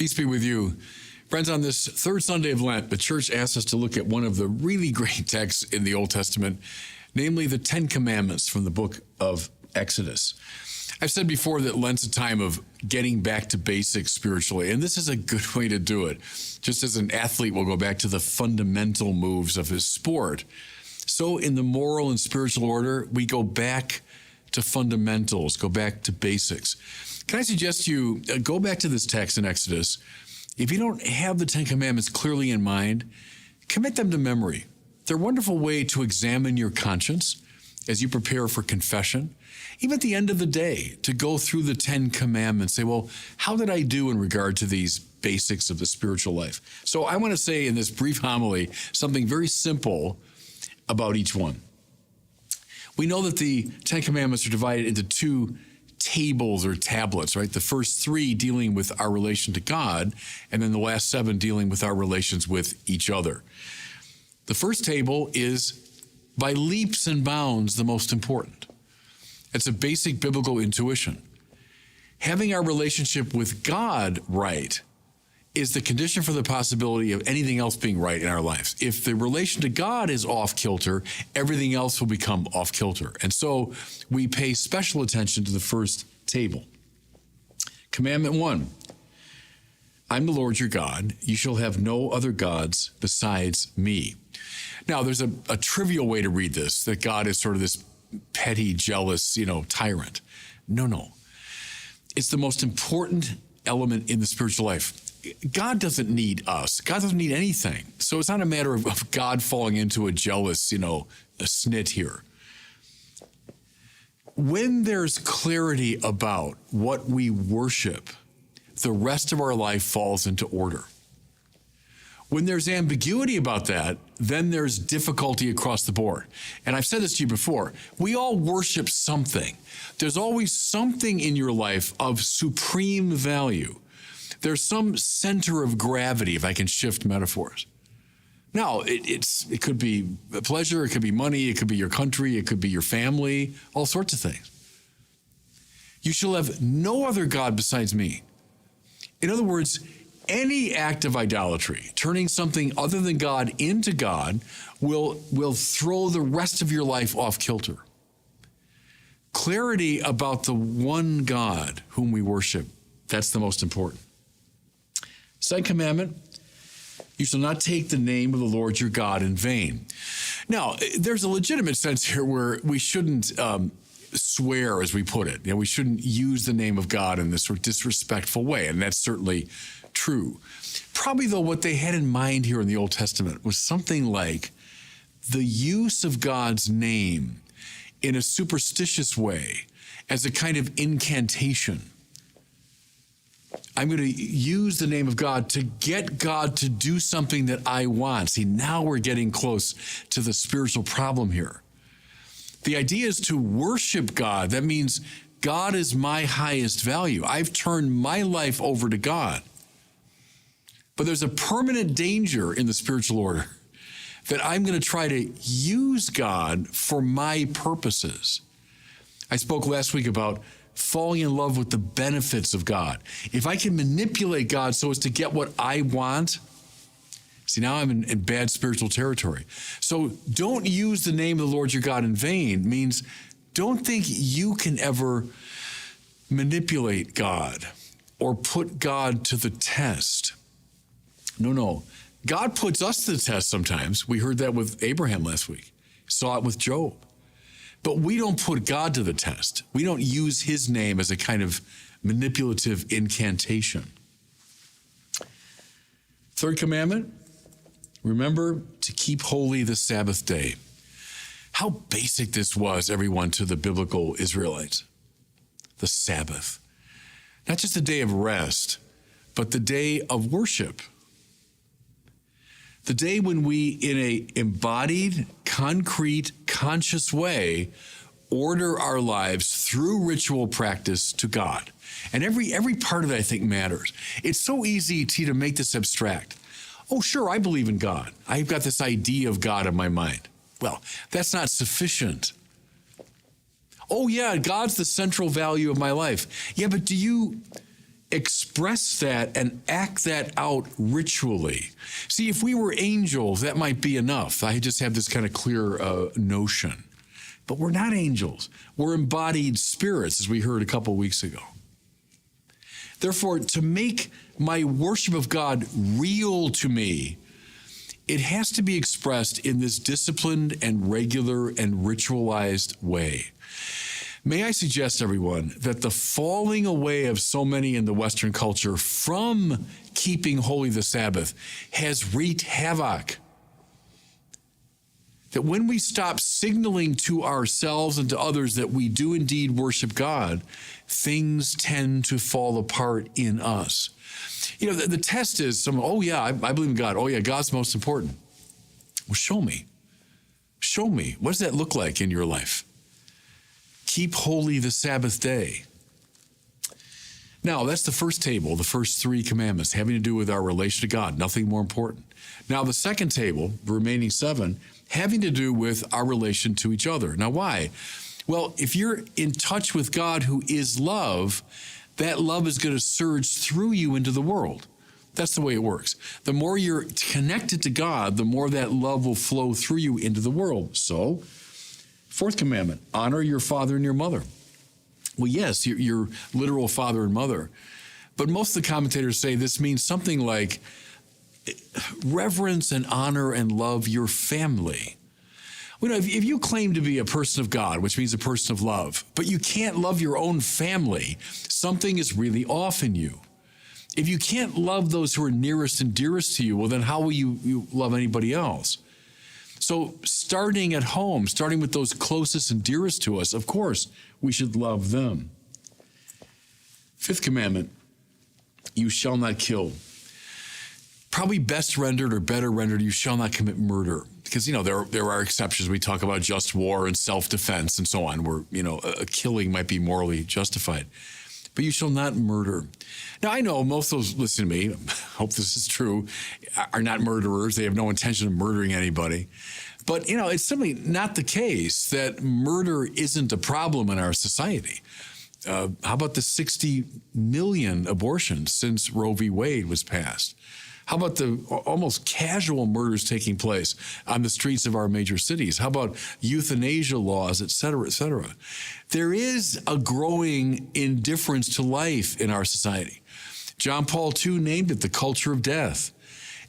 Peace be with you. Friends, on this third Sunday of Lent, the church asks us to look at one of the really great texts in the Old Testament, namely the Ten Commandments from the book of Exodus. I've said before that Lent's a time of getting back to basics spiritually, and this is a good way to do it. Just as an athlete will go back to the fundamental moves of his sport, so in the moral and spiritual order, we go back to fundamentals, go back to basics. Can I suggest you go back to this text in Exodus? If you don't have the Ten Commandments clearly in mind, commit them to memory. They're a wonderful way to examine your conscience as you prepare for confession. Even at the end of the day, to go through the Ten Commandments, say, well, how did I do in regard to these basics of the spiritual life? So I want to say in this brief homily something very simple about each one. We know that the Ten Commandments are divided into two tables or tablets, right? The first three dealing with our relation to God, and then the last seven dealing with our relations with each other. The first table is by leaps and bounds the most important. It's a basic biblical intuition. Having our relationship with God right is the condition for the possibility of anything else being right in our lives. If the relation to God is off kilter, everything else will become off kilter. And so we pay special attention to the first table. Commandment 1, I'm the Lord your God. You shall have no other gods besides me. Now, there's a trivial way to read this, that God is sort of this petty, jealous, tyrant. No. It's the most important element in the spiritual life. God doesn't need us. God doesn't need anything. So it's not a matter of God falling into a jealous, a snit here. When there's clarity about what we worship, the rest of our life falls into order. When there's ambiguity about that, then there's difficulty across the board. And I've said this to you before. We all worship something. There's always something in your life of supreme value. There's some center of gravity, if I can shift metaphors. Now, it could be pleasure, it could be money, it could be your country, it could be your family, all sorts of things. You shall have no other God besides me. In other words, any act of idolatry, turning something other than God into God, will throw the rest of your life off kilter. Clarity about the one God whom we worship, that's the most important. Second commandment, you shall not take the name of the Lord your God in vain. Now, there's a legitimate sense here where we shouldn't swear, as we put it. We shouldn't use the name of God in this sort of disrespectful way, and that's certainly true. Probably, though, what they had in mind here in the Old Testament was something like the use of God's name in a superstitious way as a kind of incantation. I'm going to use the name of God to get God to do something that I want. See, now we're getting close to the spiritual problem here. The idea is to worship God. That means God is my highest value. I've turned my life over to God. But there's a permanent danger in the spiritual order that I'm going to try to use God for my purposes. I spoke last week about falling in love with the benefits of God. If I can manipulate God so as to get what I want, see, now I'm in bad spiritual territory. So don't use the name of the Lord your God in vain means don't think you can ever manipulate God or put God to the test. No. God puts us to the test sometimes. We heard that with Abraham last week. Saw it with Job. But we don't put God to the test. We don't use his name as a kind of manipulative incantation. Third commandment, remember to keep holy the Sabbath day. How basic this was, everyone, to the biblical Israelites. The Sabbath. Not just a day of rest, but the day of worship. The day when we, in a embodied, concrete, conscious way, order our lives through ritual practice to God. And every part of that, I think, matters. It's so easy to make this abstract. Oh, sure, I believe in God. I've got this idea of God in my mind. Well, that's not sufficient. Oh, yeah, God's the central value of my life. Yeah, but do you express that and act that out ritually. See, if we were angels, that might be enough. I just have this kind of clear notion. But we're not angels. We're embodied spirits, as we heard a couple weeks ago. Therefore, to make my worship of God real to me, it has to be expressed in this disciplined and regular and ritualized way. May I suggest, everyone, that the falling away of so many in the Western culture from keeping holy the Sabbath has wreaked havoc. That when we stop signaling to ourselves and to others that we do indeed worship God, things tend to fall apart in us. You know, the test is, I believe in God. Oh, yeah, God's most important. Well, show me. Show me. What does that look like in your life? Keep holy the Sabbath day. Now, that's the first table, the first 3 commandments, having to do with our relation to God, nothing more important. Now, the second table, the remaining 7, having to do with our relation to each other. Now, why? Well, if you're in touch with God, who is love, that love is going to surge through you into the world. That's the way it works. The more you're connected to God, the more that love will flow through you into the world. So, 4th commandment, honor your father and your mother. Well, yes, your literal father and mother. But most of the commentators say this means something like reverence and honor and love your family. Well, if you claim to be a person of God, which means a person of love, but you can't love your own family, something is really off in you. If you can't love those who are nearest and dearest to you, well, then how will you love anybody else? So starting at home, starting with those closest and dearest to us, of course, we should love them. 5th commandment, you shall not kill. Probably best rendered or better rendered, you shall not commit murder. Because, there are exceptions. We talk about just war and self-defense and so on, where, a killing might be morally justified. But you shall not murder. Now, I know most of those listening to me, hope this is true, are not murderers. They have no intention of murdering anybody. But, it's simply not the case that murder isn't a problem in our society. How about the 60 million abortions since Roe v. Wade was passed? How about the almost casual murders taking place on the streets of our major cities? How about euthanasia laws, et cetera, et cetera? There is a growing indifference to life in our society. John Paul II named it the culture of death.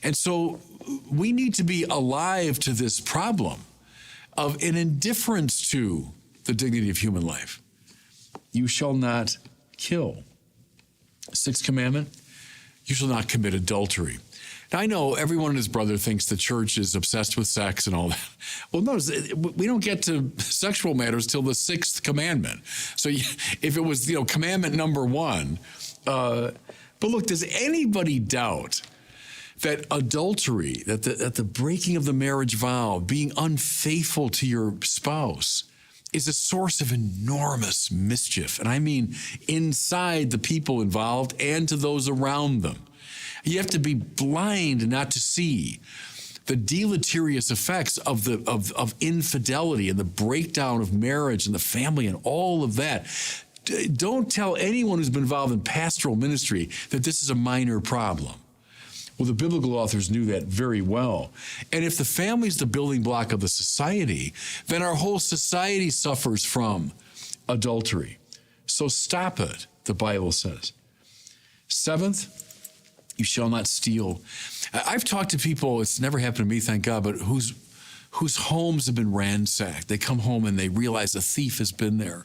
And so we need to be alive to this problem of an indifference to the dignity of human life. You shall not kill. 6th commandment, you shall not commit adultery. Now, I know everyone and his brother thinks the church is obsessed with sex and all that. Well, notice, we don't get to sexual matters till the 6th commandment. So if it was, commandment number 1, but look, does anybody doubt that adultery, that the breaking of the marriage vow, being unfaithful to your spouse, is a source of enormous mischief? And I mean inside the people involved and to those around them. You have to be blind not to see the deleterious effects of infidelity and the breakdown of marriage and the family and all of that. Don't tell anyone who's been involved in pastoral ministry that this is a minor problem. Well, the biblical authors knew that very well. And if the family is the building block of the society, then our whole society suffers from adultery. So stop it, the Bible says. 7th, you shall not steal. I've talked to people, it's never happened to me, thank God, but whose homes have been ransacked. They come home and they realize a thief has been there.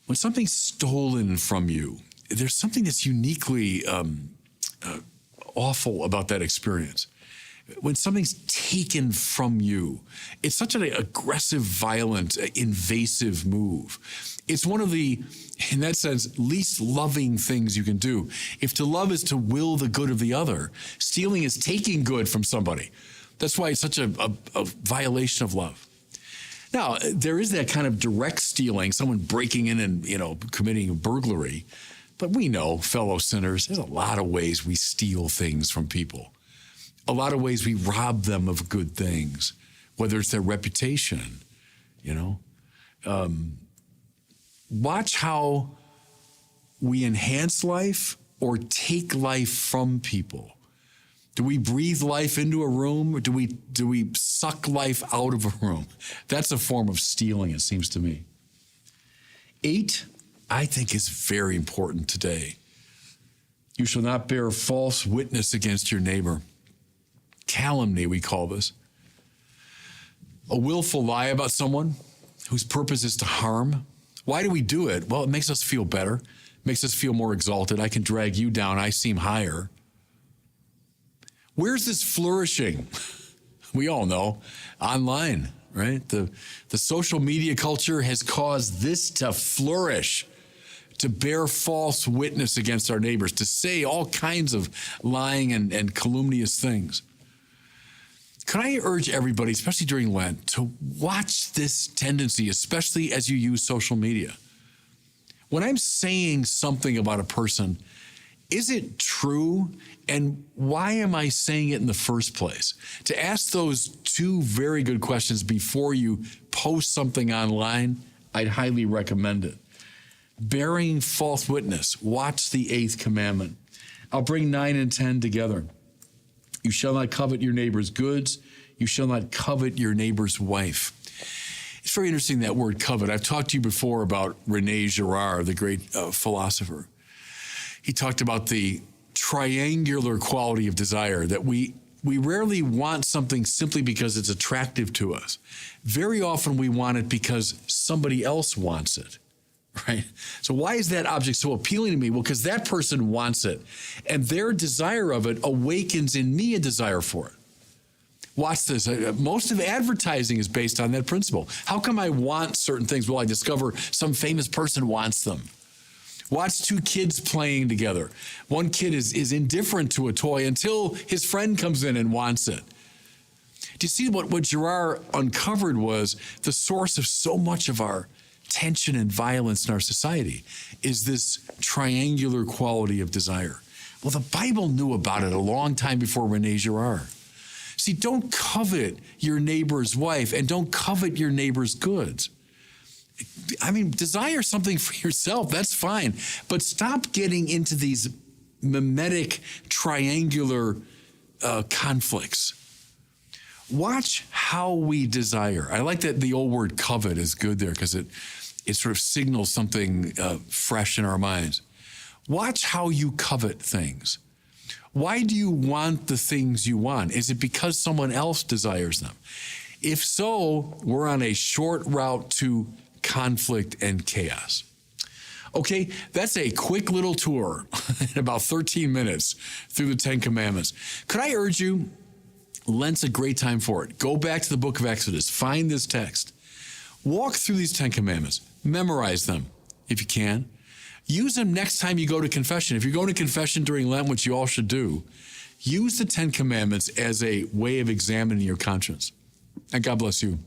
When something's stolen from you, there's something that's uniquely awful about that experience. When something's taken from you, it's such an aggressive, violent, invasive move. It's one of the, in that sense, least loving things you can do. If to love is to will the good of the other, stealing is taking good from somebody. That's why it's such a violation of love. Now, there is that kind of direct stealing, someone breaking in and, committing a burglary. But we know, fellow sinners, there's a lot of ways we steal things from people. A lot of ways we rob them of good things, whether it's their reputation, Watch how we enhance life or take life from people? Do we breathe life into a room, or do we suck life out of a room? That's a form of stealing, it seems to me. 8, I think, is very important today. You shall not bear false witness against your neighbor. Calumny, we call this. A willful lie about someone whose purpose is to harm. Why do we do it? Well, it makes us feel better, makes us feel more exalted. I can drag you down. I seem higher. Where's this flourishing? We all know, online, right? The social media culture has caused this to flourish, to bear false witness against our neighbors, to say all kinds of lying and calumnious things. Can I urge everybody, especially during Lent, to watch this tendency, especially as you use social media? When I'm saying something about a person, is it true? And why am I saying it in the first place? To ask those 2 very good questions before you post something online, I'd highly recommend it. Bearing false witness. Watch the 8th commandment. I'll bring 9 and 10 together. You shall not covet your neighbor's goods. You shall not covet your neighbor's wife. It's very interesting, that word covet. I've talked to you before about René Girard, the great philosopher. He talked about the triangular quality of desire, that we rarely want something simply because it's attractive to us. Very often we want it because somebody else wants it, right? So why is that object so appealing to me? Well, because that person wants it, and their desire of it awakens in me a desire for it. Watch this. Most of advertising is based on that principle. How come I want certain things? Well, I discover some famous person wants them. Watch 2 kids playing together. One kid is indifferent to a toy until his friend comes in and wants it. Do you see what Girard uncovered was the source of so much of our tension and violence in our society is this triangular quality of desire. Well, the Bible knew about it a long time before René Girard. See, don't covet your neighbor's wife and don't covet your neighbor's goods. I mean, desire something for yourself, that's fine. But stop getting into these mimetic, triangular conflicts. Watch how we desire. I like that the old word covet is good there because it sort of signals something fresh in our minds. Watch how you covet things. Why do you want the things you want? Is it because someone else desires them? If so, we're on a short route to conflict and chaos. Okay, that's a quick little tour in about 13 minutes through the 10 Commandments. Could I urge you, Lent's a great time for it. Go back to the book of Exodus, find this text, walk through these 10 Commandments, memorize them if you can. Use them next time you go to confession. If you're going to confession during Lent, which you all should do, use the 10 Commandments as a way of examining your conscience. And God bless you.